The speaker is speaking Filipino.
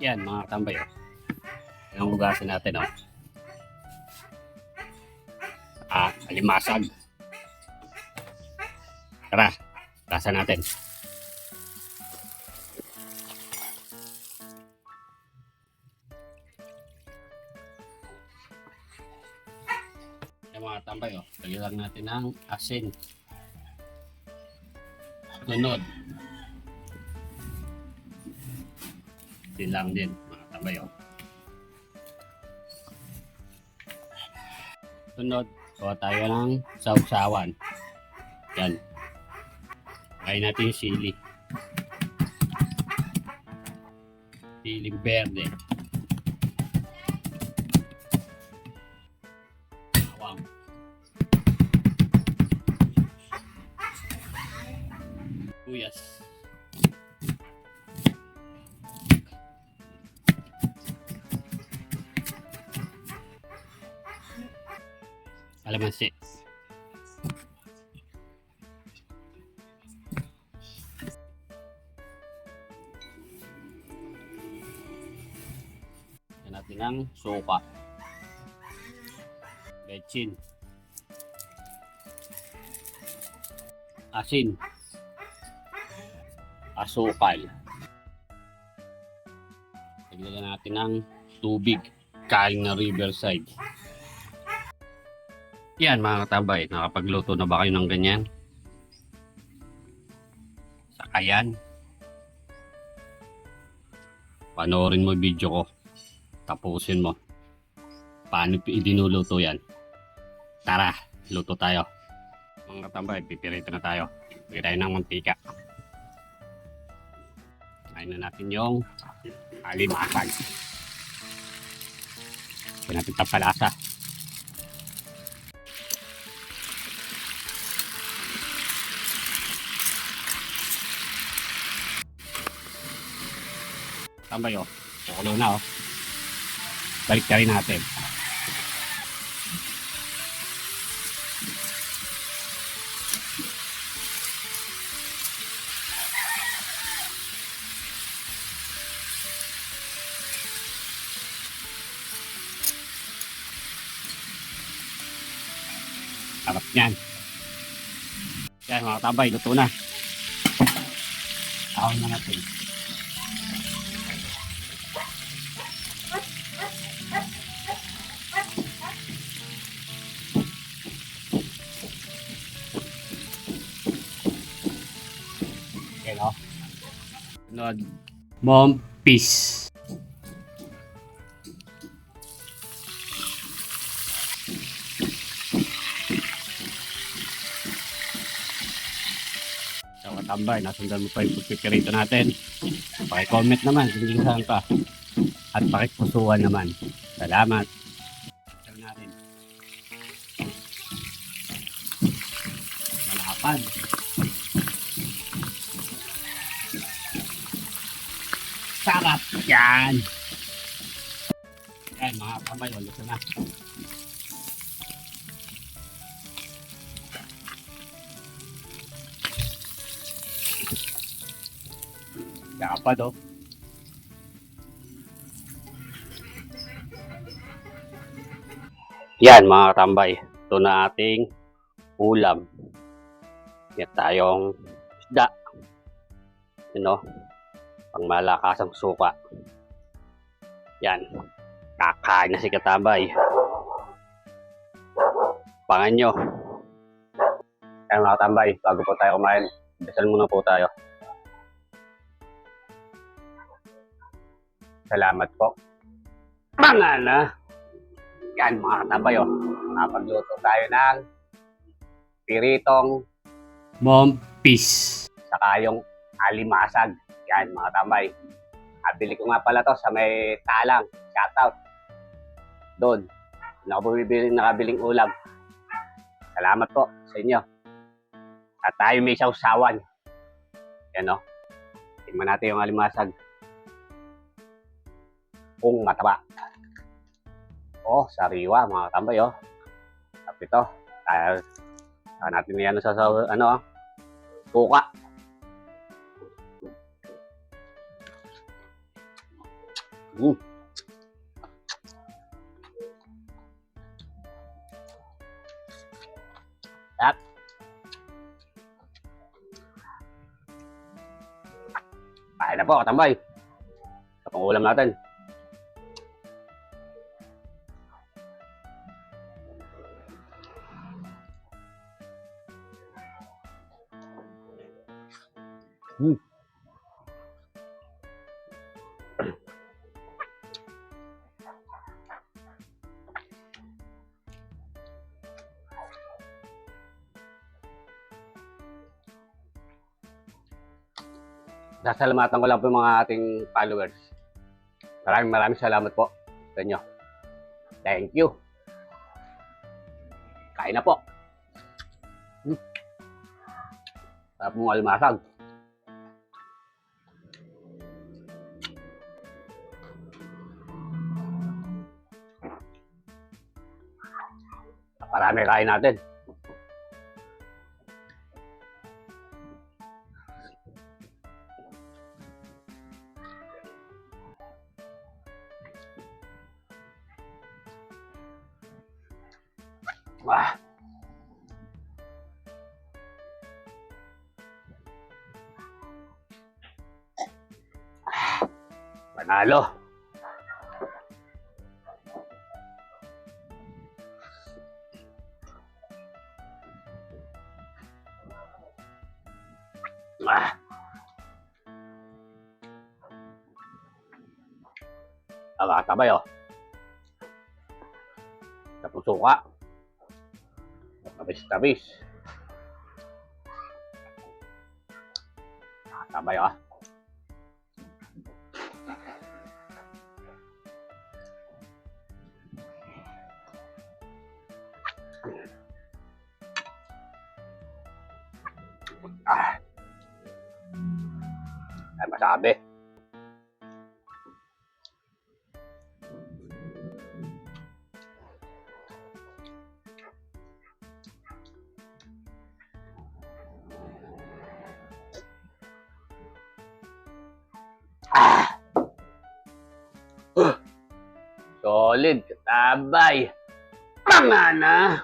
Yan mga tambay, oh. Ang hugasin natin, oh. Alimasag. Tara, hugasan natin. Yan mga tambay, oh. Lagyan lang natin ng asin. Sunod. Asin lang din mga tambay, oh. Sunod, kuha tayo ng sausawan. Yan. Kain natin yung sili. Siling berde. Bawang. Sibuyas. Kalamansi. Yan natin ang suka. Bechin. Asin. Asukal. Lagyan natin ng tubig. Kaling na Riverside. Yan mga katambay, nakapagluto na ba kayo ng ganyan? Sakayan. Panoorin mo video ko. Tapusin mo. Paano idinuluto yan? Tara, luto tayo. Mga katambay, pipirito na tayo. Bigyan tayo ng mantika. Kain na natin yung alimasag. Kaya natin tapalasa. Tambay, oh. Kukulo na, oh. Balik ka rin natin. Sarap niyan. Yan mga tambay, luto na. Ahon na natin. Okay, no? Sunod. Mompis. So, katambay, nasundan mo pa yung pagpipirito natin. Paki-comment naman kung hindi saan pa. At pakipusuan naman. Salamat. Ito natin. Malapad. Sarap yan. Yan mga tambay, luto na. Kapad, oh. Yan mga tambay, ito na ating ulam. Yan tayong isda. Yan, oh. Pang malakasang suka. Yan. Kakain na si katambay. Pangan nyo. Yan mga katambay, bago po tayo kumain, dasal muna po tayo. Salamat po. Pangan na. Yan mga katambay, oh. Napagluto tayo ng piritong mompis. Saka yung alimasag. Yan mga tambay. Nabili ko nga pala to sa may Talang. Shoutout. Doon. Nakabiling ulam. Salamat po sa inyo. At tayo may sausawan. Yan, oh. Tingnan natin yung alimasag. Kung mataba. Oh, sariwa mga tambay, oh. Tapos ito. Natin yan sa ano, suka. Mm. At kain na po, katambay. Sa pangulam natin. Mm. Sasalamatan ko lang po yung mga ating followers. Maraming salamat po sa inyo. Thank you. Kain na po. Sarap mong almasag. Parami kain natin. Ah. Panalo. Ah. Tabay oh. Tapos suka. Tabis. Tabay oh. Ah. Ay masabi. Ah. Solid, katabay. Pangana.